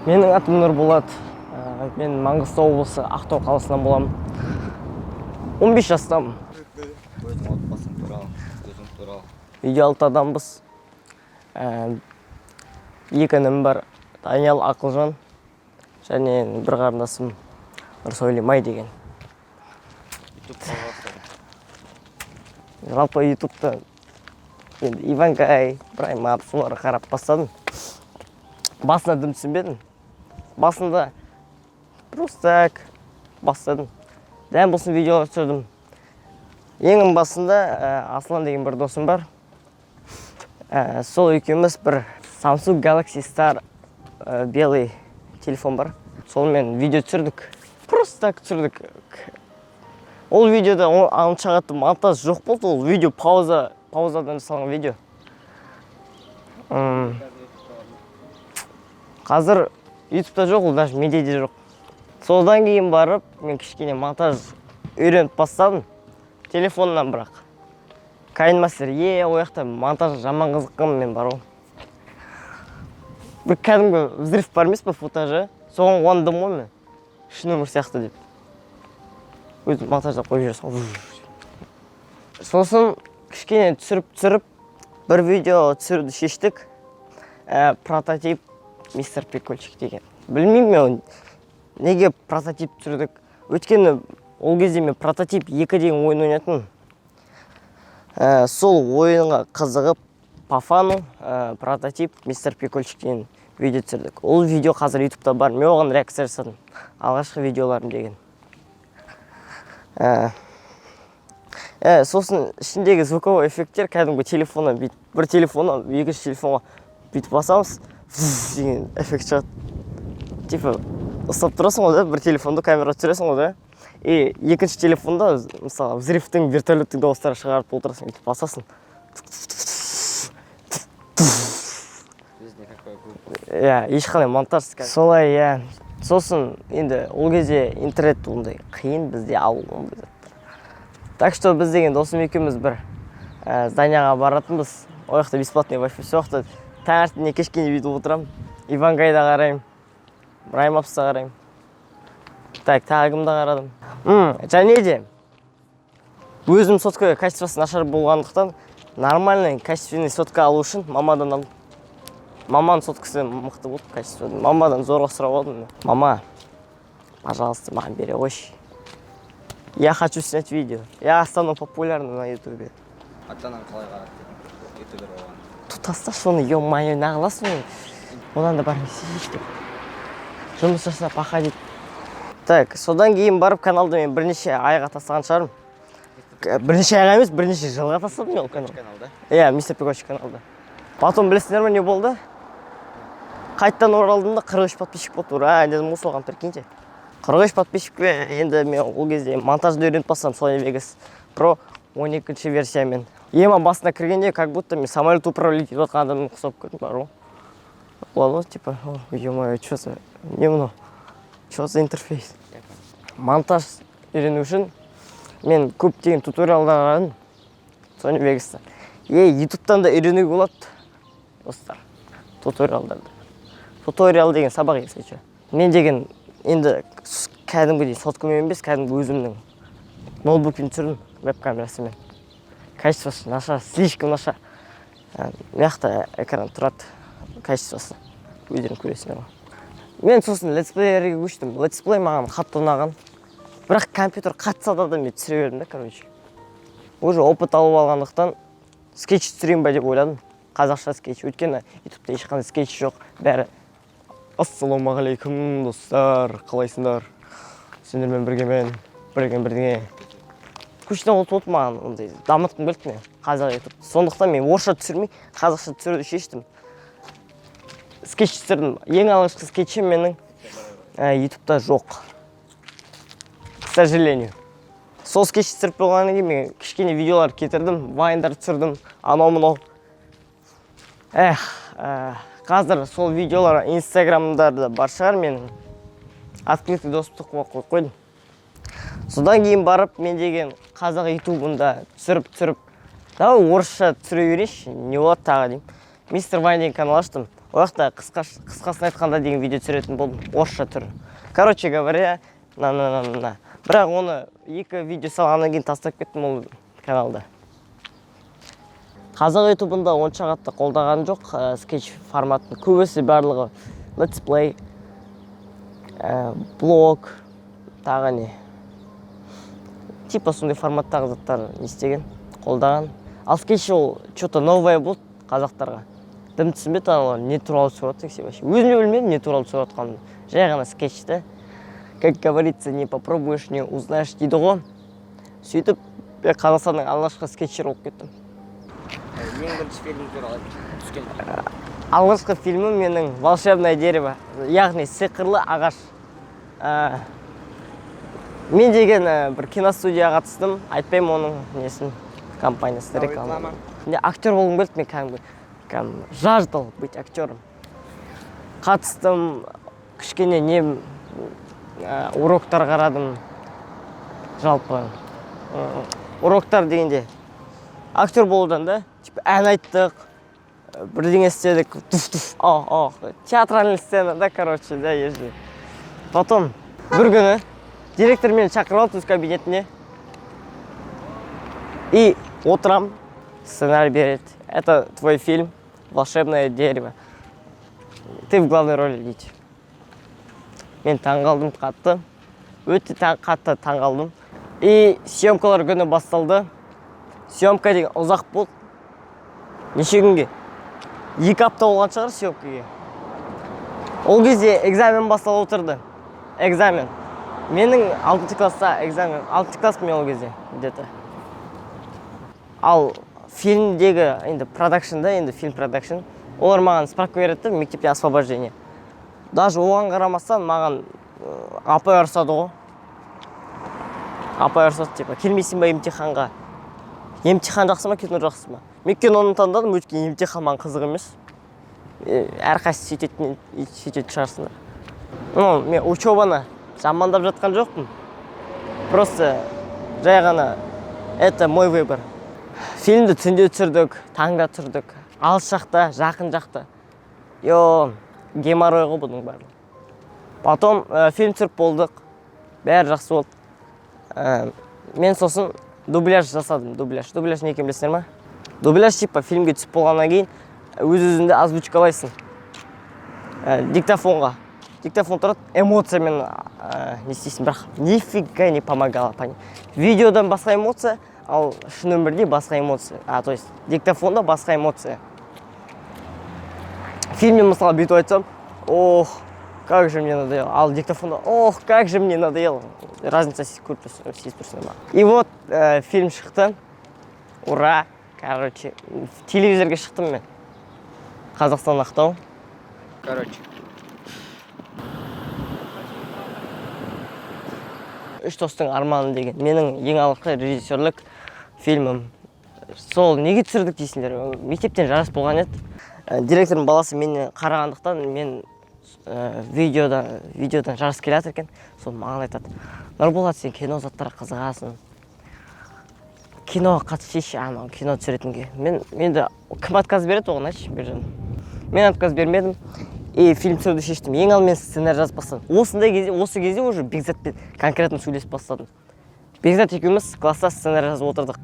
Менің атым Нұрболат. Мен Маңғыстау облысы Ақтау қаласынан боламын. 15 жастамын. Өзің отбасың туралы, өзің туралы. Үйде 6 адамбыз. 2 інім бар, Даниял, Ақылжан, және бір қарындасым Нұрсәуле деген. Жалпы ютубта енді Ивангай, Браймап соларға қарап бастадым. Басында дым түсінбедім. Басында просто так бастадым. Дәм болсын видеолар түсірдім. Ең басында Аслан деген бір досым бар. Сол екеуміз бір Samsung Galaxy Star белый телефон бар. Солмен видео түсірдік. Просто так түсірдік. Ол видеода аншағатты монтаж жоқ болды. Ол видео паузадан жасалған видео. Қазір ютубта жоқ, ол даже менде де жоқ. Содан кейін барып, мен кішкене монтаж үйреніп бастадым. Телефоннан бірақ. Кайнмастер, ояқта монтаж жаман қызыққым мен бар ол. Бір кәдімгі взрыв бар емес па футажы? Соған қуандым ғой мен. Шын өмір сияқты деп. Өзім монтажда қойып жүрсің. Сосын кішкене түсіріп, бір видео түсіруді шештік. Прототип Мистер Прикольчик деген. Білмеймін мен неге прототип түсірдік. Өткені ол кезде мен прототип 2 деген ойын ойнатын. Сол ойынға қызығып, по фану прототип Мистер Прикольчик деген видео түсірдік. Ол видео қазір ютубта бар. Мен оған реакция жасадым. Алғашқы видеоларым деген. Сосын ішіндегі звуковой эффекттер кәдімгі телефоннан бүйтіп, бір телефоннан екінші телефонға бүйтіп басамыз, деген эффект шығады. Типа, ұстап тұрасың ғой да, бір телефонды камера түсіресің ғой да. И екінші телефонда, мысалы, взрывтың, вертолеттің дауыстары шығарып отырасың, бүйтіп басасың. Ешқандай монтаж. Солай, сосын енді ол кезде интернет ондай қиын бізде ауыл. Так что біз деген досым екеуміз бір зданияға баратынбыз. Ояқта бесплатный Wi-Fi соқты. Таңертеңнен кешкене бүйтіп отырамын. Ивангайда қараймын. Браймапста қараймын. Так, тағымда қарадым. Және де өзім сотка качествосы нашар болғандықтан нормальный качественный сотка алу үшін мамадан алдым. Маманың соткасы мықты болды качествосы. Мамадан зорға сұрап алдым. Мама, пожалуйста, маған бере қойшы. Я хочу снять видео. Я стану популярным на ютубе. Ата-анаң қалай қарады ютубер болған? Тасташы соны, ё-моё, нағыласың ғой. Одан да бармай сидишь деп. Жұмыс жасап походить. Так, содан кейін барып каналды мен бірнеше айға тастаған шығармын. Бірнеше айға емес, бірнеше жылға тастадым мен ол каналды. Мистер Прикольчик каналды. Потом білесіңдер ме не болды? Қайттан оралдым да 43 подписчик болды. Ура, дедім ғой соған прикиньте. 43 подписчикпен енді мен ол кезде монтажды үйреніп бастадым Sony Vegas Pro 12-ші версиямен. Ема басына кіргенде, как будто мен самолет управлять етіп отқан адамның құсап көрдім бар ғой. Болды, типа, ё-моё, что за, не мынау? Что за интерфейс? Монтаж үйрену үшін мен көптеген туториалдар қарадым Sony Vegas'та. Ютубтан да үйренуге болады. Достар, туториалдарды. Туториал деген сабақ еске. Мен деген енді кәдімгідей соткамен емес, кәдімгі өзімнің ноутбукпен түсірдім веб-камерасымен. Качествосы нашар, слишком нашар. Мяқта экран тұрады качествосы. Өздерің көресіңдер ғой. Мен сосын летсплейлерге көштім. Летсплей маған қатты ұнаған. Бірақ компьютер қатсада да мен түсіре бердім да, короче. Уже опыт алып алғандықтан скетч түсірейін ба деп ойладым. Қазақша скетч. Өйткені ютубта ешқандай скетч жоқ. Бәрі ассалаумағалейкум достар, қалайсыңдар? Сендермен бірдеңе. Күштен ол маған ондай дамытқым келді мен қазақ етіп. Сондықтан мен орысша түсірмей, қазақша түсіруді шештім. Скетч түсірдім. Ең алғашқы скетчім менің ютубта жоқ. К сожалению. Сол скетч түсіріп болғаннан кейін мен кішкене видеолар кетірдім, вайндар түсірдім, анау-мынау. Қазір сол видеолар инстаграмдарда бар шығар, мен открытый доступқа қойып қойдым. Содан кейін барып мен деген қазақ ютубында түсіріп, давай орысша түсіре берейінші, не болады тағы деймін. Мистер Вайн деген канал аштым. Ол жақта қысқасын айтқанда деген видео түсіретін болдым, орысша түрі. Короче говоря, бірақ оны 2 видео салғаннан кейін тастап кеттім ол каналда. Қазақ ютубында онша қатты қолдаған жоқ скетч форматын. Көбісі барлығы let's play, блог, тағы не. Типа сондай форматтағы заттар не істеген, қолдаған. Ал скетч ол что-то новое болды қазақтарға. Дым түсінбеді аналар не туралы түсіріп жатыр вообще. Өзіме білмедім не туралы түсіріп жатқанын. Жай ғана скетчті. Как говорится, не попробуешь, не узнаешь дейді ғой. Сөйтіп, Қазақстанның алғашқы скетчер болып кеттім. Ең бірінші фильм туралы түскен. Алғашқы фильмім менің «Волшебное дерево», яғни сиқырлы ағаш. Мен деген бір киностудияға қатыстым, айтпаймын оның несін, компаниясы, реклама. Актер болғым келді, мен кәдімгі жаждал быть актером. Қатыстым, кішкене не уроктар қарадым, жалпы. Уроктар дегенде актер болудан да, ән айттық, бірдеңе істедік, театральный сцена, да, короче, да, ежели. Потом, бір күні директор мені шақырып алды өз кабинетіне. И отырам, сценарий берет. Это твой фильм «Волшебное дерево». Ты в главной роли, дейді. Мен таңғалдым қатты. Өте қатты таңғалдым. И съемкалар күні басталды. Съемка деген ұзақ болды. Неше күнге? 2 апта болған шығар съемкаға. Ол кезде экзамен басталып отырды. Экзамен. Менің 6 класста экзамен. 6 класс мен ол кезде где-то. Ал фильмдегі енді продакшнда, енді фильм продакшн, олар маған справка береді, мектепте освобождение. Даже оған қарамастан маған апай ұрсады ғой. Апай ұрсады, типа, келмейсің ба емтиханға? Емтихан жақсы ма, кино жақсы ма? Мен киноны таңдадым, өйткені емтихан маған қызық емес. Әрқайсысы сөйтетін шығарсыңдар. Мен учебаны жамандап жатқан жоқпын. Просто жай ғана это мой выбор. Фильмді түнде түсірдік, таңда түсірдік, алыс жақта, жақын жақта. Геморрой ғой бұның барлығы. Потом фильм түсіріп болдық, бәрі жақсы болды. Мен сосын дубляж жасадым, дубляж не екенін білесіңдер ма? Дубляж типа фильмге түсіп болғаннан кейін өз-өзіңді озвучкалайсың. Диктофонға. Диктофон тұрады, эмоциямен не істейсің, бірақ нифига не помогало. Видеодан басқа эмоция, ал шын өмірде басқа эмоция. То есть диктофонда басқа эмоция. Фильмде мысалы бүйтіп айтсам, как же мне надоело. Ал диктофонда, как же мне надоело. Разница көріп тұрсың. И вот фильм шықты. Ура! Короче, телевизорге шықтым мен. Қазақстан Ақтау. Короче. Үш достың арманы деген. Менің ең алғашқы режиссерлік фильмім. Сол неге түсірдік дейсіңдер? Мектептен жарыс болған еді. Директордың баласы мені қарағандықтан мен видеодан жарыс келе жатыр екен. Сол маған айтады. Нұрболат, сен кино заттарға қызығасың. Киноға қатысшы, кино түсіретінге. Мен де кім отказ береді оған айтшы, Бержан. Мен отказ бермедім. И фильм түсіруді шештім. Ең алдымен сценарий жазып бастадым. Осы кезде уже Бекзатпен конкретно сөйлесіп бастадым. Бекзат екеуміз класста сценарий жазып отырдық.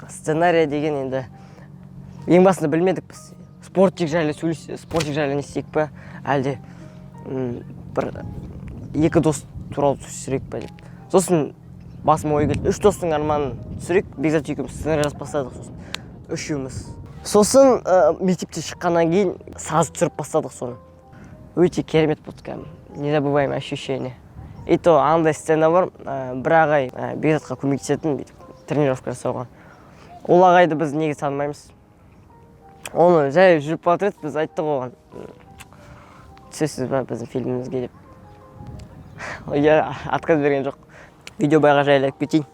Сценарий деген енді ең басында білмедік біз. Спортик жайлы не істейік па, әлде бір 2 дос туралы түсірейік па деп. Сосын басыма ой келді. 3 достың арманын түсірейік, Бекзат екеуміз сценарий жазып бастадық сосын. Үшеуміз. Сосын мектепте шыққаннан кейін саз түсіріп бастадық соны. Өте керемет болды кәдімгі. Незабываемое ощущение. И то андай сцена бар, бір ағай Бекзатқа көмектесетін тренировка жасауға. Ол ағайды біз неге танымаймыз? Оны жай жүріп бара жатыр, біз айттық оған. Түсесіз ба біздің фильмімізге деп. Я отказ берген жоқ. Видеобайға жайлы айтып кетейін.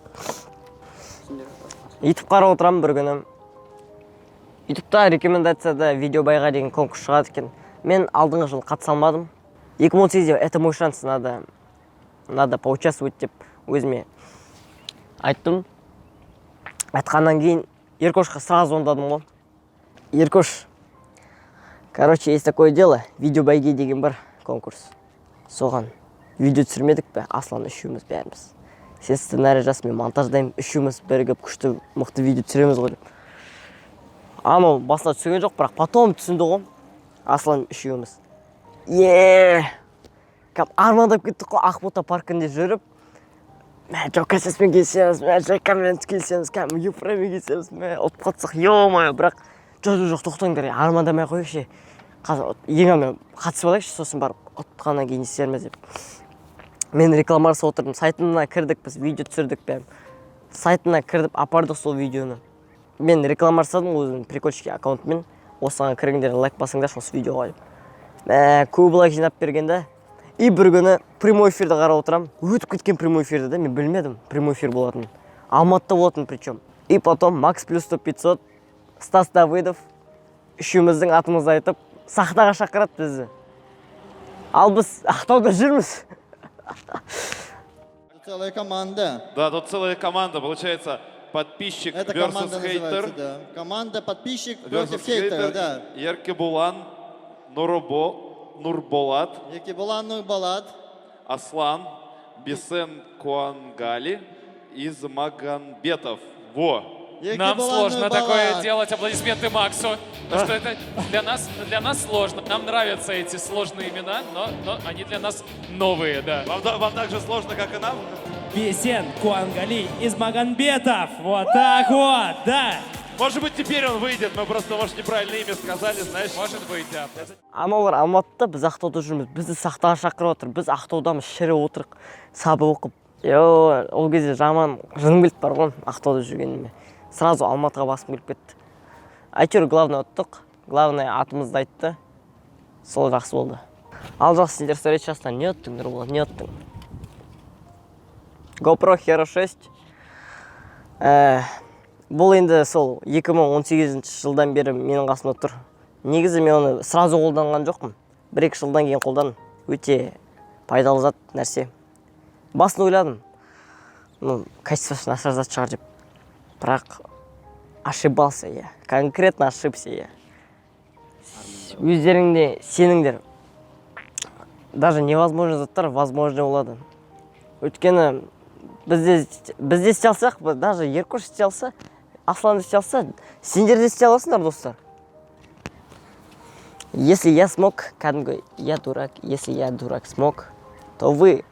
YouTube қарап отырамын бір күні. YouTube'да рекомендацияда видеобайға деген конкурс шығады екен. Мен алдыңғы жылы қатыса алмадым. 2018-де это мой шанс, надо поучаствовать деп өзіме айттым. Айтқаннан кейін Еркошқа сразу звондадым ғой. Еркош, Короче, есть такое дело, видео бәйге деген бар конкурс. Соған видео түсірмедік пе, Аслан үшеуміз бәріміз. Сен сценарий жас, мен монтаждаймын, үшеуміз бірігіп күшті мықты видео түсіреміз ғой деп. Анау басына түсірген жоқ, бірақ потом түсінді ғой. Аслан үшеуміз. Армандап кеттік қой, Ақбота паркінде жүріп. Мә, Джока сеспен келсеміз, мә, Джекамен келсеміз, кәм, Юфрамен келсеміз, мә, ұтып қатсақ, ё-моё, бірақ жоқ, тоқтаңдар, армандамай қойшы. Қазір еңамен қатысып алайықшы, сосын барып ұтқаннан кейін істерміз деп. Мен рекламарсы отырдым, сайтына кірдік, біз видео түсірдік бәрім. Сайтына кірдіп, апардық сол видеоны. Мен рекламарсадым өзінің прикольчики аккаунтымен. Осыған кіргендер лайк басыңдар, осы видеоға деп. Көп лайк жинап бергенде, и бір күні прямой эфирді қарап отырам. Өтіп кеткен прямой эфирді де, мен білмедім прямой эфир болатын. Алматыда болатын причем. И потом Макс плюс 100-500, Стас Давыдов, үшеуміздің атымызды айтып, сахнаға шақырады бізді. Ал біз Ақтауда жүрміз. Целая команда. Да, тут целая команда, получается, подписчик Это versus команда хейтер. называется, да. Команда подписчик Versus против хейтера, да. Еркебулан, Нурболат, Еркебулан Нурболат. Аслан, Бисен Куангали из Маганбетов. Во! Нам сложно такое делать. Аплодисменты Максу. Потому что это для нас сложно. Нам нравятся эти сложные имена, но они для нас новые, да. Вам так же сложно, как и нам? Бисен Куангали из Маганбетов. Вот так вот, да. Может быть, теперь он выйдет, мы просто, может, неправильное имя сказали, знаешь? Может быть, да. Аналар Алматыда, біз Ақтауда жүрміз. Бізді сахнаға шақырып отыр. Біз Ақтаудамыз, шіріп отырық, сабы оқып. Ол кезде жаман жыным келіп бар ғой, Ақтауда жүргеніме. Сразу Алматыға басым келіп кетті. Әйтеуір главный ұттық, главный атымызды айтты. Сол жақсы болды. Ал жақсы, сендер сұрайды шастан, не ұттыңдар бол, не ұттың? GoPro Hero 6. Бұл енді сол 2018 жылдан бері менің қасымда тұр. Негізі мен оны сразу қолданған жоқпын. 1-2 жылдан кейін қолдан. Өте пайдалы зат нәрсе. Басын ойладым. Качествосы нашар зат шығар деп. Бірақ ошибался я. Конкретно ошибся я. Өздеріңде сеніңдер. Даже невозможно заттар возможно болады. Өйткені бізде істей алсақ, даже Еркош істей алса, Аслан істей алса, сендер де істей аласыңдар, достар. Если я смог, кәдімгі, я дурак, если я дурак смог, то вы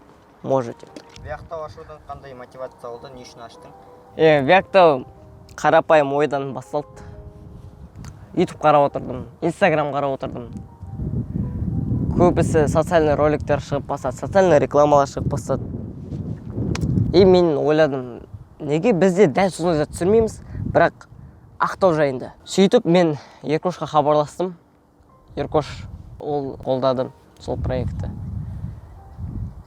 можете. Вяқтау ашудан қандай мотивация болды, не үшін аштың? Вяқтау қарапайым ойдан басталды. YouTube қарап отырдым, Instagram қарап отырдым. Көбісі социальный роликтер шығып бастады, социальный рекламалар шығып бастады. И мен ойладым, неге бізде дәл сондай зат түсірмейміз, бірақ Ақтау жайында. Сөйтіп мен Еркошқа хабарластым. Еркош ол қолдады сол проектті.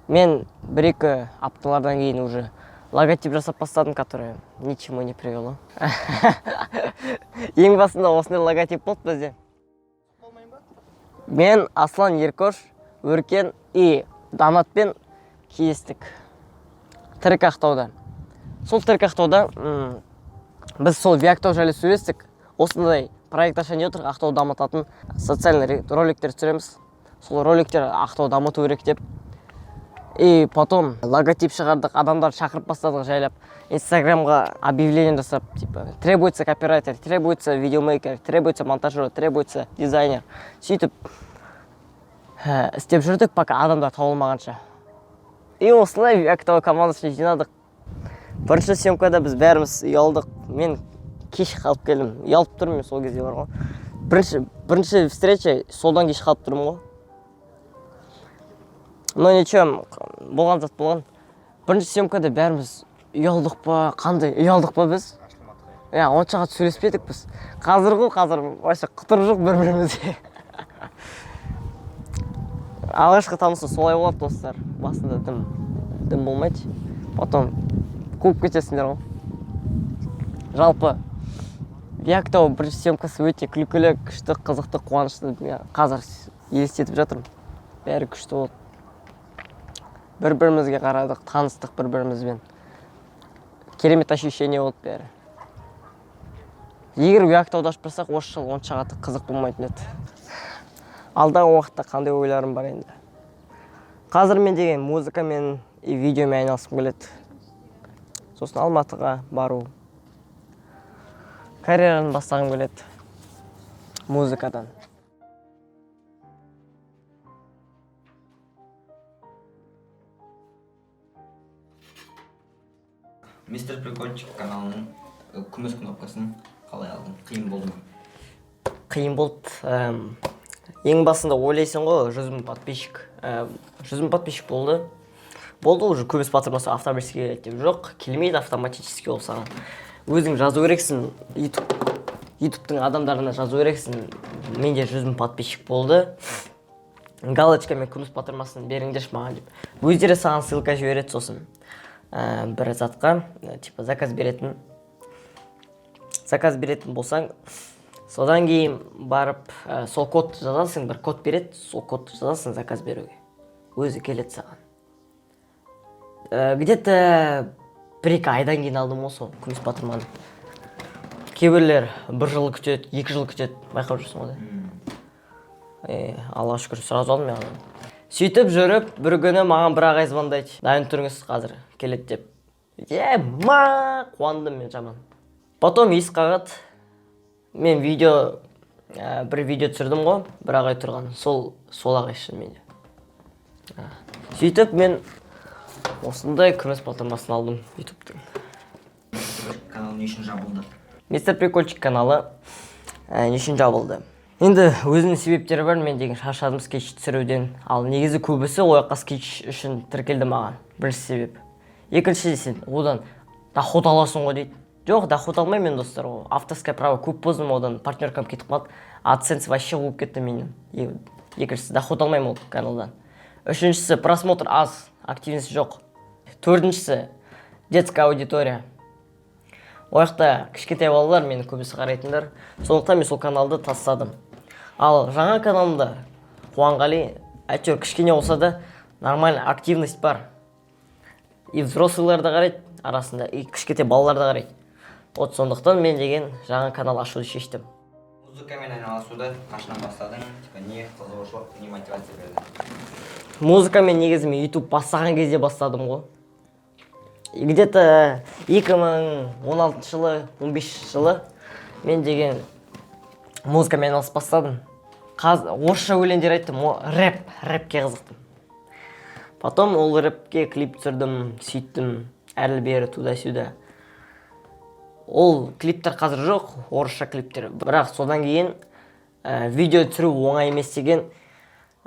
Мен 1-2 апталардан кейін уже логотип жасап бастадым, который ничему не привело. Ең басында осындай логотип болды бізде. Мен, Аслан, Еркош, Өркен и Данатпен кездестік. Тірік Ақтауда. Сол Тірік Ақтауда біз сол Вяқтау жайлы сөйлестік. Осындай проект аша не отырық, Ақтау дамытатын социальный роликтер түсіреміз. Сол роликтер Ақтау дамыту керек деп. И потом логотип шығардық, адамдар шақырып бастадық жайлап. Инстаграмға объявление жасап, типа, требуется копирайтер, требуется видеомейкер, требуется монтажер, требуется дизайнер. Сөйтіп істеп жүрдік, пока адамдар табылмағанша. И осылай Вяқтау командасын жинадық. Бірінші съемкада біз бәріміз ұялдық. Мен кеш қалып келдім. Ұялып тұрмын мен сол кезде бар ғой. Бірінші встреча солдан кеш қалып тұрмын ғой. Но ничего, болған зат болған. Бірінші съемкада бәріміз ұялдық па, қандай ұялдық па біз? Оншаға сөйлеспедік біз. Қазір вообще қытырып жоқ бір-бірімізге. Алғашқы танысы солай болады, достар. Басында дым болмайды. Потом қуып кетесіңдер ғой. Жалпы Вяқтау бірінші съемкасы өте күлкілі, күшті, қызықты, қуанышты. Қазір елестетіп жатырмын. Бәрі күшті болды. Бір-бірімізге қарадық, таныстық бір-бірімізбен. Керемет ощущение болды бәрі. Егер Вяқтауды ашып барсақ, осы жыл оншаға қызық болмайтын еді. алдағы уақытта қандай ойларым бар енді. Қазір мен деген музыкамен и видеомен айналысқым келеді. Сосын Алматыға бару. Карьераны бастағым келеді. Музыкадан. Мистер Прикольчик каналының күміс кнопкасын қалай алдың? Қиын болды ма? Қиын болды. Ең басында ойлайсың ғой, 100 000 подписчик. 100 000 подписчик болды. Болды уже күміс батырмасы автоматически келеді деп. Жоқ, келмейді автоматически ол саған. Өзің жазу керексің, ютубтың адамдарына жазу керексің. Менде 100 000 подписчик болды. Галочкамен күміс батырмасын беріңдерші маған деп. Өздері саған ссылка жібереді сосын. Бір затқа, типа заказ беретін болсаң, содан кейін барып сол код жазасың, бір код береді, сол кодты жазасың заказ беруге. Өзі келеді саған. Где-то 1-2 айдан кейін алдым осы күміс батырманы. Кейбірлер 1 жыл күтеді, 2 жыл күтеді, байқап жүрсің ғой. Аллаға шүкір, сразу алдым мен. Сөйтіп жүріп, бір күні маған бір ағай звондайды. Дайын тұрыңыз, қазір келеді деп. Қуандым мен жаман. Потом ес қағады. Мен бір видео түсірдім ғой, бір ағай тұрған. Сол ағай шын менде. Сөйтіп мен осындай күміс батырмасын алдым ютубтың. Канал не үшін жабылды? Мистер Прикольчик каналы не үшін жабылды? Енді өзінің себептері бар, мен деген шаршадым скетч түсіруден. Ал негізі көбісі ояққа скетч үшін тіркелді маған. Бірінші себеп. Екінші сен одан доход аласың ғой дейді. Жоқ, доход алмаймын мен достар. Авторское право көп боздым, одан партнеркам кетіп қалды. AdSense вообще қуып кетті менен. Екіншісі доход алмаймын ол каналдан. Үшіншісі просмотр аз, активность жоқ. Төртіншісі детская аудитория. Ояқта кішкентай балалар мені көбісі қарайтындар. Сондықтан мен сол каналды тастадым. Ал жаңа каналымда Қуанғали әйтеуір кішкене болса да нормально активность бар. И взрослыйлар да қарайды арасында, и кішкентай балалар да қарайды. Вот сондықтан мен деген жаңа канал ашуды шештім. Музыкамен айналысуды қашан бастадың? Не қызығушылық, не мотивация берді? Музыкамен негізі мен YouTube бастаған кезде бастадым ғой. Где-то 2016 жылы, 15 жылы мен деген музыкамен айналысып бастадым. Орысша өлеңдер айттым, рэпке қызықтым. Потом ол рэпке клип түсірдім, сөйттім, әрлі-бері туда-сюда. Ол клиптер қазір жоқ, орысша клиптер. Бірақ содан кейін видео түсіру оңай емес деген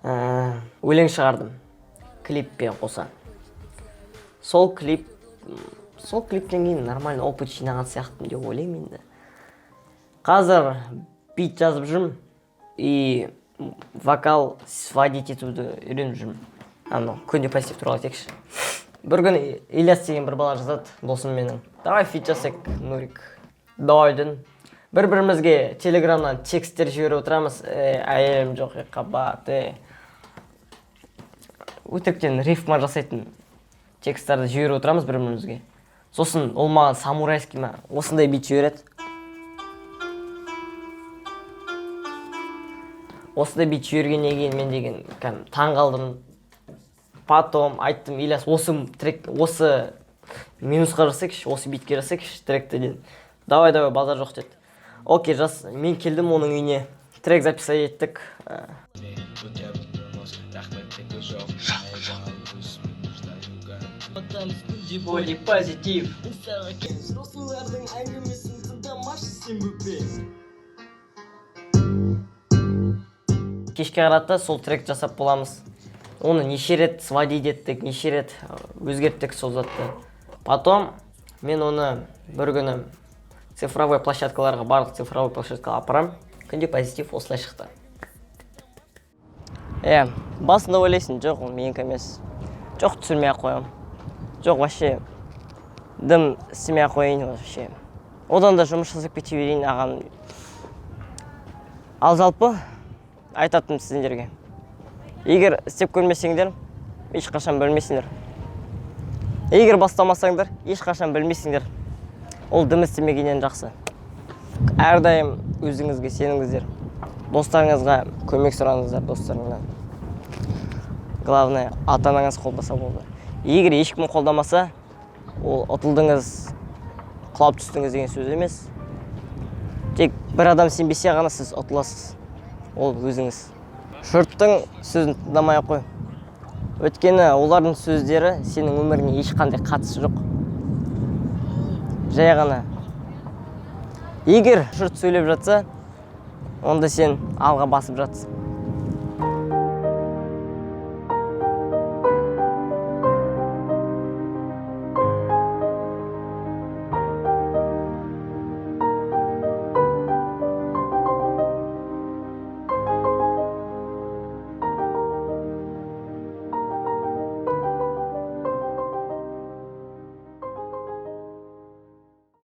өлең шығардым клиппен қоса. Сол клиптен кейін нормально опыт жинаған сияқтымын деп ойлаймын енді. Қазір бит жазып жүрмін и вокал сводить етуді үйреніп жүрмін. Күнде позитив туралы айтайықшы. Бір күні Ильяс деген бір бала жазады, досым менің. Давай фит жасайық, Нурик. Давайдың. Бір-бірімізге телеграмнан тексттер жіберіп отырамыз. Әйелім жоқ, қабат. Өтіріктен рифма жасайтын тексттарды жіберіп отырамыз бір-бірімізге. Сосын ол маған самурайский ма, осындай бит жібереді. Осындай бит жібергеннен кейін мен деген таң қалдым. Потом айттым, Ильяс, осы минусқа жасайықшы, осы битке жасайықшы тректі деді. Давай, базар жоқ деді. Окей, жас, мен келдім оның үйіне. Трек записать еттік. Боли позитив. Кешке қарата сол трек жасап боламыз. Оны неше рет сводить еттік, неше рет өзгерттік сол затты. Потом мен оны бір күні цифровой площадкаларға, барлық цифровой площадкаларға апарам. Күнде позитив осылай шықты. Басында ойлайсың, жоқ, ол менікі емес. Жоқ, түсірмей-ақ қоям. Жоқ, вообще дым істемей-ақ қояйын вообще. Одан да жұмыс жасап кете берейін ағам. Ал жалпы айтатым сіздерге. Егер істеп көрмесеңдер, ешқашан білмейсіңдер. Егер бастамасаңдар, ешқашан білмейсіңдер. Ол дым істемегеннен жақсы. Әрдайым өзіңізге сеніңіздер. Достарыңызға көмек сұраңыздар достарыңыздан. Главное, ата-анаңыз қолдаса болды. Егер ешкім қолдамаса, ол ұтылдыңыз, құлап түстіңіз деген сөз емес. Тек бір адам сенбесе ғана сіз ұтыласыз. Ол өзіңіз. Жұрттың сөзін тыңдамай қой. Өйткені олардың сөздері сенің өміріңе ешқандай қатысы жоқ. Жай ғана. Егер жұрт сөйлеп жатса, онда сен алға басып жатсың.